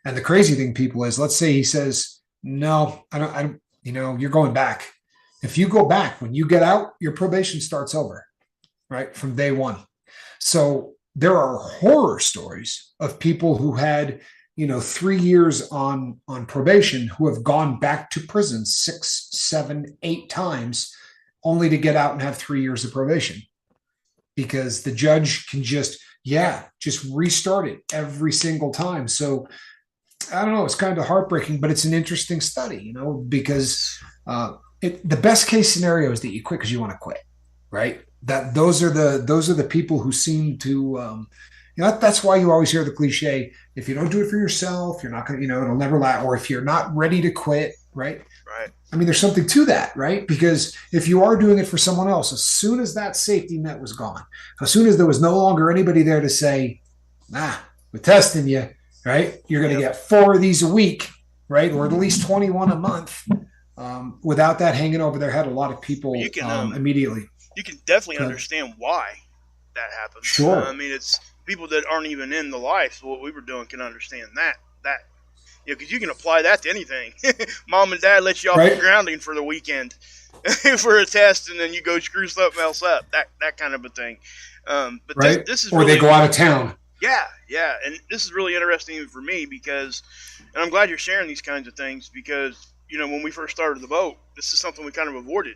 [SPEAKER 1] And the crazy thing, people, is let's say he says, no, I don't, you're going back. If you go back, when you get out, your probation starts over, right? From day one. So there are horror stories of people who had, 3 years on probation who have gone back to prison 6, 7, 8 times only to get out and have 3 years of probation, because the judge can just restart it every single time. So I don't know, it's kind of heartbreaking, but it's an interesting study, because the best case scenario is that you quit because you want to quit, right? That those are the people who seem to, that's why you always hear the cliche: if you don't do it for yourself, you're not going to, it'll never last. Or if you're not ready to quit, right?
[SPEAKER 2] Right.
[SPEAKER 1] I mean, there's something to that, right? Because if you are doing it for someone else, as soon as that safety net was gone, as soon as there was no longer anybody there to say, we're testing you, right? You're going to get 4 of these a week, right? Or at least 21 a month. Without that hanging over their head, a lot of people immediately.
[SPEAKER 2] You can definitely understand why that happens.
[SPEAKER 1] Sure.
[SPEAKER 2] I mean, it's people that aren't even in the life. So what we were doing can understand that. Because you can apply that to anything. Mom and dad let you off the grounding for the weekend for a test, and then you go screw something else up. That kind of a thing. But this is
[SPEAKER 1] or
[SPEAKER 2] really,
[SPEAKER 1] they go out of town.
[SPEAKER 2] Yeah, and this is really interesting for me because, and I'm glad you're sharing these kinds of things because when we first started the boat, this is something we kind of avoided,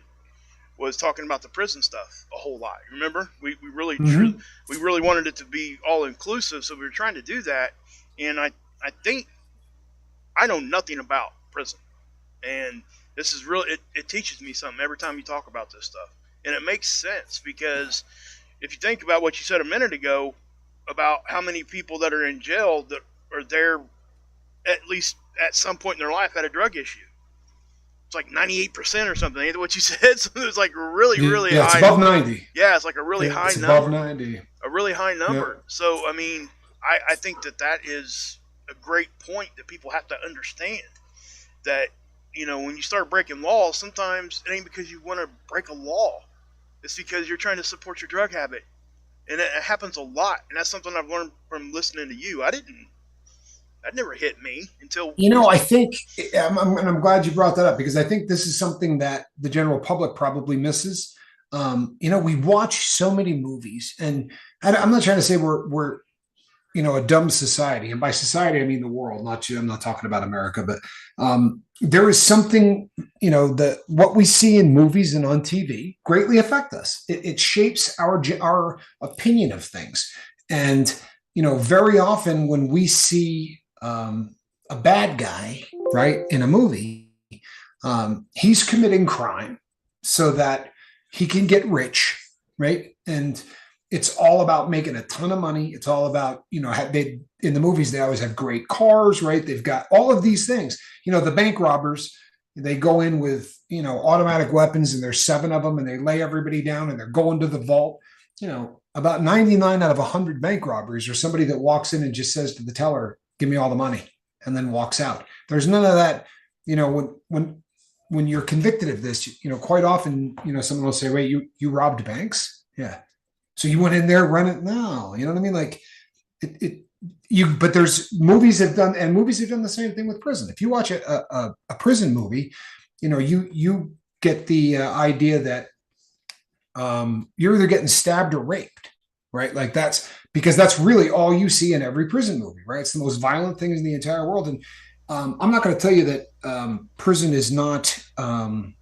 [SPEAKER 2] was talking about the prison stuff a whole lot. Remember, we really wanted it to be all inclusive, so we were trying to do that. And I think I know nothing about prison, and this is really it teaches me something every time you talk about this stuff, and it makes sense because if you think about what you said a minute ago about how many people that are in jail that are there at least at some point in their life had a drug issue. It's like 98% or something. Ain't what you said? So it's like really high.
[SPEAKER 1] Yeah, it's above 90.
[SPEAKER 2] Yeah, it's like a really high number.
[SPEAKER 1] Above 90.
[SPEAKER 2] A really high number.
[SPEAKER 1] Yeah.
[SPEAKER 2] So, I mean, I think that is a great point that people have to understand. That, when you start breaking laws, sometimes it ain't because you want to break a law. It's because you're trying to support your drug habit. And it happens a lot. And that's something I've learned from listening to you. That never hit me until...
[SPEAKER 1] I think, I'm glad you brought that up, because I think this is something that the general public probably misses. We watch so many movies, and I'm not trying to say we're a dumb society, and by society I mean the world, not you. I'm not talking about America, but there is something, that what we see in movies and on TV greatly affect us. It shapes our opinion of things, and very often when we see a bad guy, right, in a movie, he's committing crime so that he can get rich, right, and it's all about making a ton of money. It's all about, they in the movies, they always have great cars, right? They've got all of these things. The bank robbers, they go in with, automatic weapons, and there's 7 of them, and they lay everybody down, and they're going to the vault. About 99 out of 100 bank robberies are somebody that walks in and just says to the teller, "Give me all the money," and then walks out. There's none of that. When you're convicted of this, quite often, someone will say, "Wait, you robbed banks?" Yeah. So you went in there, run it? No, you know what I mean? Like but there's movies have done, and movies have done the same thing with prison. If you watch a prison movie, you get the idea that you're either getting stabbed or raped, right? Like that's because that's really all you see in every prison movie, right? It's the most violent thing in the entire world. And I'm not going to tell you that prison is not, that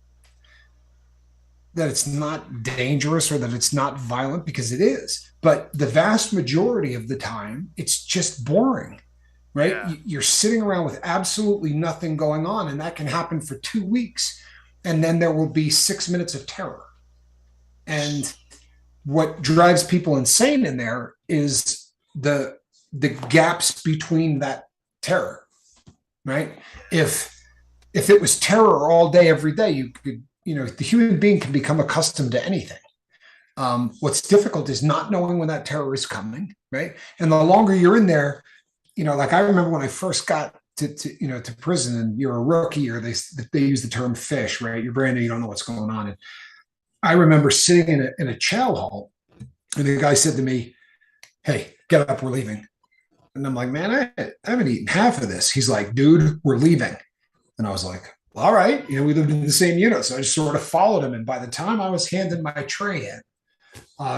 [SPEAKER 1] it's not dangerous or that it's not violent, because it is. But the vast majority of the time, it's just boring, right?
[SPEAKER 2] Yeah.
[SPEAKER 1] You're sitting around with absolutely nothing going on, and that can happen for 2 weeks. And then there will be 6 minutes of terror. And what drives people insane in there is the gaps between that terror, right? If it was terror all day, every day, you could, the human being can become accustomed to anything. What's difficult is not knowing when that terror is coming, right? And the longer you're in there, like I remember when I first got to prison, and you're a rookie, or they use the term fish, right? You're brand new, you don't know what's going on. And I remember sitting in a chow hall, and the guy said to me, "Hey, get up, we're leaving." And I'm like, "Man, I haven't eaten half of this." He's like, "Dude, we're leaving." And I was like, "All right." We lived in the same unit. So I just sort of followed him. And by the time I was handing my tray in,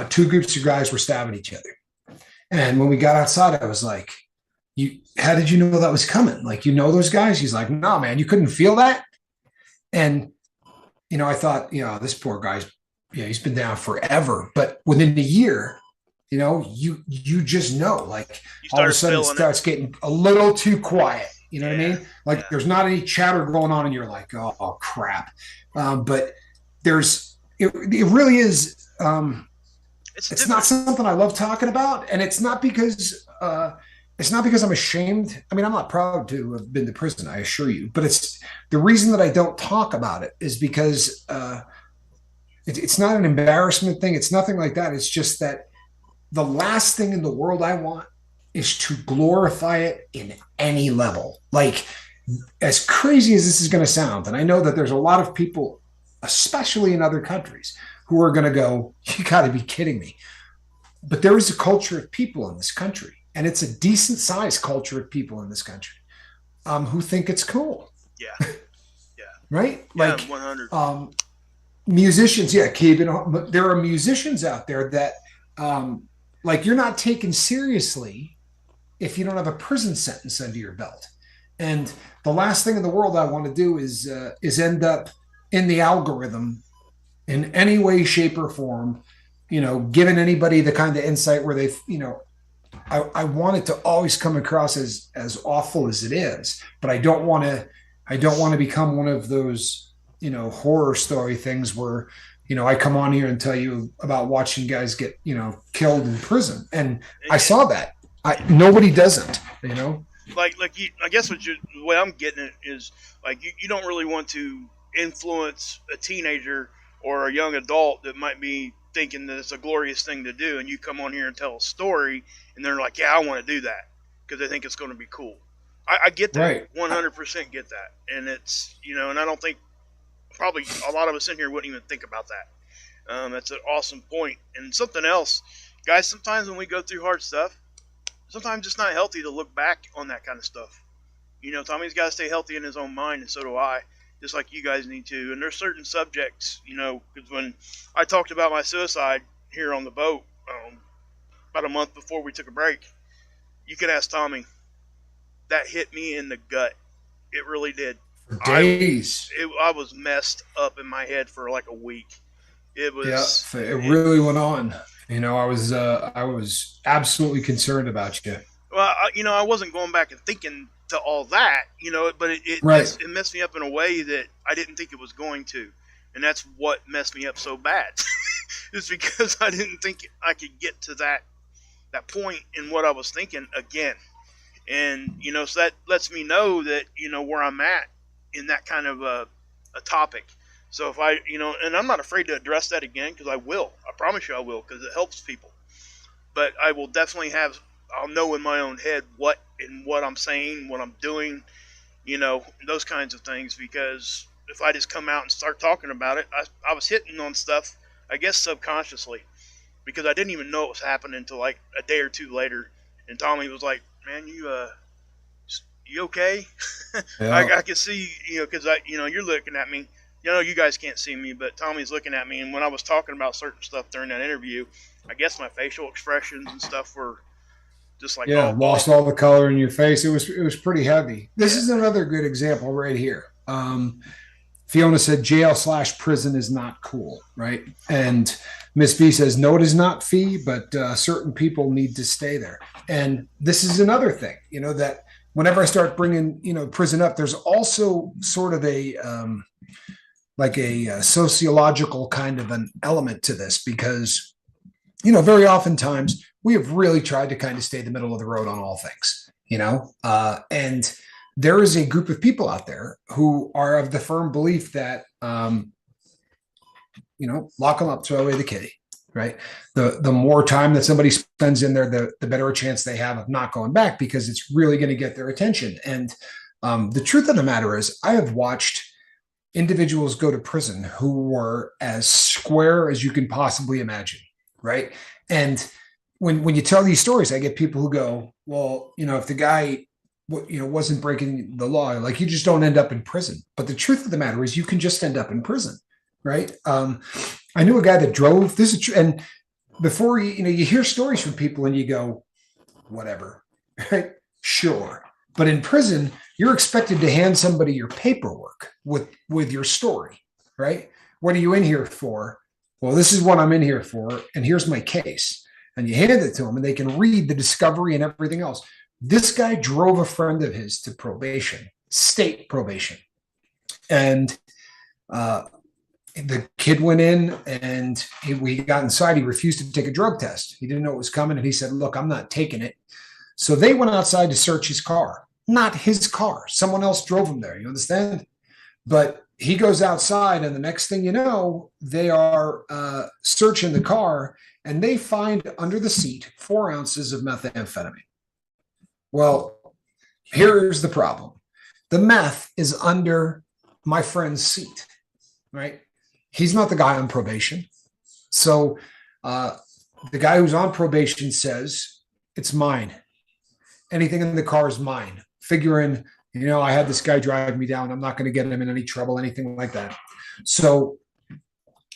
[SPEAKER 1] 2 groups of guys were stabbing each other. And when we got outside, I was like, how did you know that was coming? Like, those guys? He's like, "No, man, you couldn't feel that." And, I thought, this poor guy's, he's been down forever. But within a year, you just know, like all of a sudden it starts getting a little too quiet. You know what I mean? Like there's not any chatter going on, and you're like, oh crap. But it really is. It's not something I love talking about, and it's not because I'm ashamed. I mean, I'm not proud to have been to prison, I assure you. But it's the reason that I don't talk about it is because it's not an embarrassment thing. It's nothing like that. It's just that the last thing in the world I want is to glorify it in any level. Like, as crazy as this is going to sound, and I know that there's a lot of people, especially in other countries, who are going to go, "You got to be kidding me." But there is a culture of people in this country, and it's a decent sized culture of people in this country who think it's cool.
[SPEAKER 2] Yeah. Yeah.
[SPEAKER 1] Right?
[SPEAKER 2] Yeah,
[SPEAKER 1] like
[SPEAKER 2] 100.
[SPEAKER 1] Musicians, but there are musicians out there that like you're not taken seriously if you don't have a prison sentence under your belt. And the last thing in the world I want to do is end up in the algorithm in any way, shape, or form, giving anybody the kind of insight where they, I want it to always come across as awful as it is, but I don't want to become one of those, horror story things where, I come on here and tell you about watching guys get, killed in prison. And I saw that. Nobody doesn't,
[SPEAKER 2] Like you, I guess the way I'm getting it is like you don't really want to influence a teenager or a young adult that might be thinking that it's a glorious thing to do, and you come on here and tell a story, and they're like, "Yeah, I want to do that," because they think it's going to be cool. I get that,
[SPEAKER 1] right?
[SPEAKER 2] 100% get that, and it's and I don't think probably a lot of us in here wouldn't even think about that. That's an awesome point. And something else, guys. Sometimes when we go through hard stuff, sometimes it's not healthy to look back on that kind of stuff. Tommy's got to stay healthy in his own mind, and so do I, just like you guys need to. And there's certain subjects, because when I talked about my suicide here on the boat about a month before we took a break, you could ask Tommy. That hit me in the gut. It really did.
[SPEAKER 1] Days.
[SPEAKER 2] I was messed up in my head for like a week. It
[SPEAKER 1] Yeah,
[SPEAKER 2] was.
[SPEAKER 1] it really went on. I was absolutely concerned about you.
[SPEAKER 2] Well, I wasn't going back and thinking to all that, but
[SPEAKER 1] Right.
[SPEAKER 2] it messed me up in a way that I didn't think it was going to, and that's what messed me up so bad. It's because I didn't think I could get to that point in what I was thinking again, and so that lets me know that where I'm at in that kind of a topic. So if I, and I'm not afraid to address that again because I will. I promise you I will because it helps people. But I will definitely I'll know in my own head what I'm saying, what I'm doing, those kinds of things. Because if I just come out and start talking about it, I was hitting on stuff, I guess subconsciously, because I didn't even know it was happening until like a day or two later. And Tommy was like, "Man, you okay?"
[SPEAKER 1] Yeah.
[SPEAKER 2] I can see, because you're looking at me. You guys can't see me, but Tommy's looking at me. And when I was talking about certain stuff during that interview, I guess my facial expressions and stuff were just like,
[SPEAKER 1] Yeah, lost all the color in your face. It was pretty heavy. This is another good example right here. Fiona said jail/prison is not cool, right? And Miss B says no, it is not fee, but certain people need to stay there. And this is another thing, that whenever I start bringing prison up, there's also sort of like a sociological kind of an element to this because very oftentimes we have really tried to kind of stay the middle of the road on all things, and there is a group of people out there who are of the firm belief that, lock them up, throw away the kitty, right? The more time that somebody spends in there, the better a chance they have of not going back because it's really going to get their attention. And the truth of the matter is I have watched individuals go to prison who were as square as you can possibly imagine, right? And when you tell these stories, I get people who go, well, if the guy wasn't breaking the law, like you just don't end up in prison. But the truth of the matter is you can just end up in prison, right? I knew a guy that drove this is and before you hear stories from people and you go, whatever, right? Sure. But in prison, you're expected to hand somebody your paperwork with your story, right? What are you in here for? Well, this is what I'm in here for, and here's my case. And you hand it to them, and they can read the discovery and everything else. This guy drove a friend of his to probation, state probation. And the kid went in and we got inside. He refused to take a drug test. He didn't know it was coming. And he said, look, I'm not taking it. So they went outside to search his car. Not his car. Someone else drove him there. You understand? But he goes outside, and the next thing you know, they are searching the car, and they find under the seat 4 ounces of methamphetamine. Well, here's the problem. The meth is under my friend's seat, right? He's not the guy on probation. So the guy who's on probation says, it's mine. Anything in the car is mine. Figuring, I had this guy drive me down. I'm not going to get him in any trouble, anything like that. So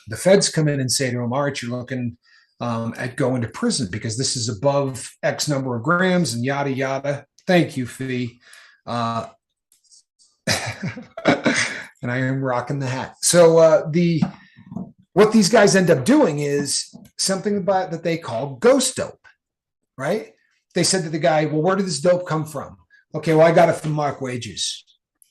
[SPEAKER 1] the feds come in and say to him, all right, you're looking at going to prison because this is above X number of grams and yada, yada. Thank you, Fee. And I am rocking the hat. So what these guys end up doing is something about that they call ghost dope, right? They said to the guy, well, where did this dope come from? Okay, well, I got it from Mark Wages,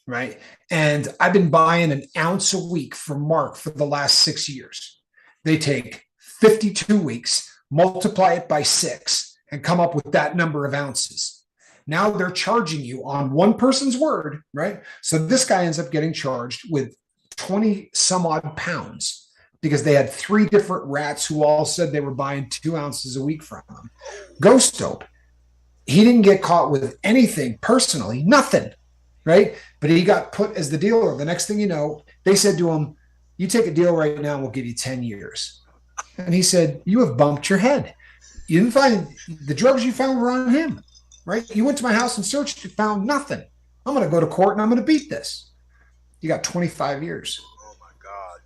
[SPEAKER 1] right? And I've been buying an ounce a week from Mark for the last 6 years. They take 52 weeks, multiply it by 6, and come up with that number of ounces. Now they're charging you on one person's word, right? So this guy ends up getting charged with 20 some odd pounds because they had 3 different rats who all said they were buying 2 ounces a week from him. Ghost dope. He didn't get caught with anything personally, nothing, right? But he got put as the dealer. The next thing you know, they said to him, you take a deal right now and we'll give you 10 years. And he said, you have bumped your head. You didn't find the drugs you found were on him, right? You went to my house and searched, you found nothing. I'm going to go to court and I'm going to beat this. You got 25 years.
[SPEAKER 2] Oh my God.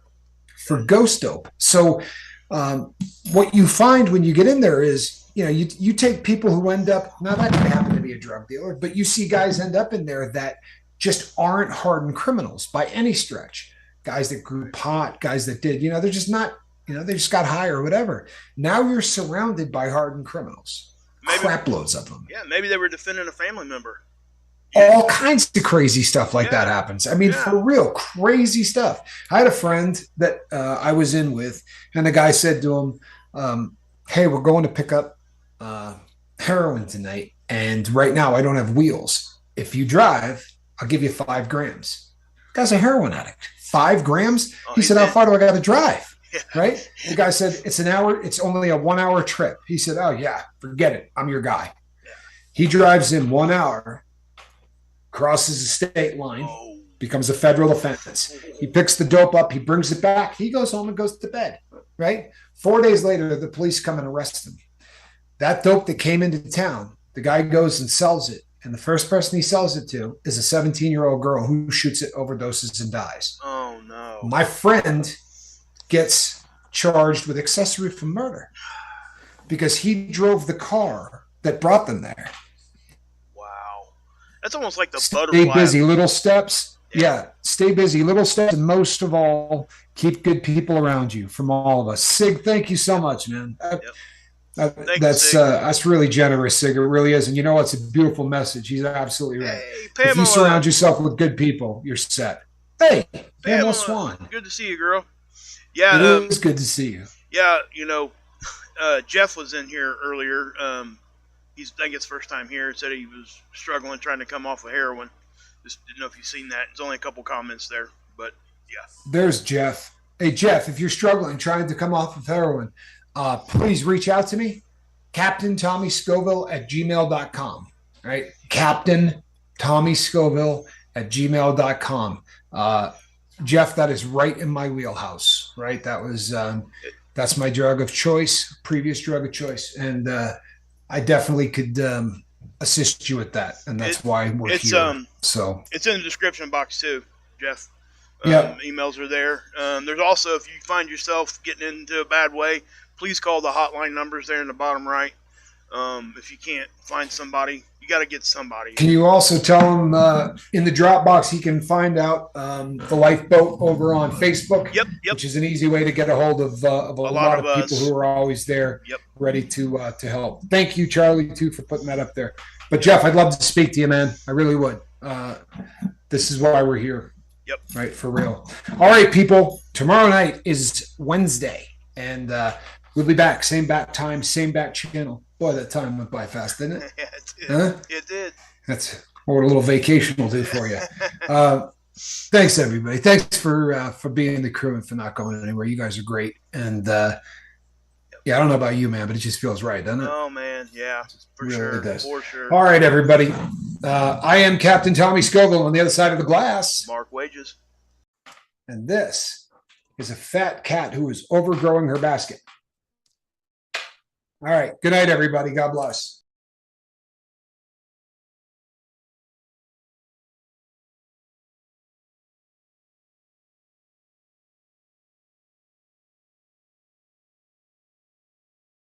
[SPEAKER 1] For ghost dope. So What you find when you get in there is, you take people who end up, now that could happen to be a drug dealer, but you see guys end up in there that just aren't hardened criminals by any stretch. Guys that grew pot, guys that did, they're just not, they just got high or whatever. Now you're surrounded by hardened criminals, crap loads of them.
[SPEAKER 2] Yeah, maybe they were defending a family member.
[SPEAKER 1] All kinds of crazy stuff like that happens. I mean, for real, crazy stuff. I had a friend that I was in with, and the guy said to him, hey, we're going to pick up heroin tonight, and right now I don't have wheels. If you drive, I'll give you 5 grams. Guy's a heroin addict. 5 grams? He said, how far do I got to drive? Yeah. Right? The guy said, it's an hour. It's only a 1 hour trip. He said, oh, yeah, forget it. I'm your guy. Yeah. He drives in 1 hour, crosses the state line, becomes a federal offense. He picks the dope up. He brings it back. He goes home and goes to bed. Right? 4 days later, the police come and arrest him. That dope that came into town, the guy goes and sells it. And the first person he sells it to is a 17-year-old girl who shoots it, overdoses, and dies.
[SPEAKER 2] Oh, no.
[SPEAKER 1] My friend gets charged with accessory for murder because he drove the car that brought them there.
[SPEAKER 2] Wow. That's almost like the butterfly.
[SPEAKER 1] Stay busy, little steps. Yeah, stay busy, little steps. And most of all, keep good people around you from all of us. Sig, thank you so much, man. That's really generous, Sig. It really is. And it's a beautiful message. He's absolutely right.
[SPEAKER 2] Hey, Pamela,
[SPEAKER 1] if you surround yourself with good people, you're set. Hey, Pamela Swan.
[SPEAKER 2] Good to see you, girl. Yeah,
[SPEAKER 1] it is good to see you.
[SPEAKER 2] Yeah, Jeff was in here earlier. He's, I guess, first time here. Said he was struggling trying to come off of heroin. Just didn't know if you've seen that. There's only a couple comments there, but yeah.
[SPEAKER 1] There's Jeff. Hey, Jeff, if you're struggling trying to come off of heroin, please reach out to me, Captain Tommy Scoville at gmail.com. Right? Captain Tommy Scoville at gmail.com. Jeff, that is right in my wheelhouse, right? That was, that's my drug of choice, previous drug of choice. And I definitely could assist you with that. And that's why we're here. So
[SPEAKER 2] it's in the description box too, Jeff.
[SPEAKER 1] Yeah.
[SPEAKER 2] Emails are there. There's also, if you find yourself getting into a bad way, please call the hotline numbers there in the bottom right. If you can't find somebody, you got to get somebody.
[SPEAKER 1] Can you also tell him in the Dropbox he can find out the lifeboat over on Facebook?
[SPEAKER 2] Yep.
[SPEAKER 1] Which is an easy way to get a hold of a lot of people who are always there, ready to help. Thank you, Charlie, too, for putting that up there. But Jeff, I'd love to speak to you, man. I really would. This is why we're here.
[SPEAKER 2] Yep.
[SPEAKER 1] Right, for real. All right, people. Tomorrow night is Wednesday, and we'll be back. Same bat time, same bat channel. Boy, that time went by fast, didn't it?
[SPEAKER 2] Yeah, it did.
[SPEAKER 1] Huh?
[SPEAKER 2] It did.
[SPEAKER 1] That's what a little vacation will do for you. Thanks, everybody. Thanks for being the crew and for not going anywhere. You guys are great. And I don't know about you, man, but it just feels right, doesn't it?
[SPEAKER 2] Oh, man. Yeah, for
[SPEAKER 1] really
[SPEAKER 2] sure.
[SPEAKER 1] Does.
[SPEAKER 2] For sure.
[SPEAKER 1] All right, everybody. I am Captain Tommy Scoville on the other side of the glass.
[SPEAKER 2] Mark Wages.
[SPEAKER 1] And this is a fat cat who is overgrowing her basket. All right. Good night, everybody. God bless.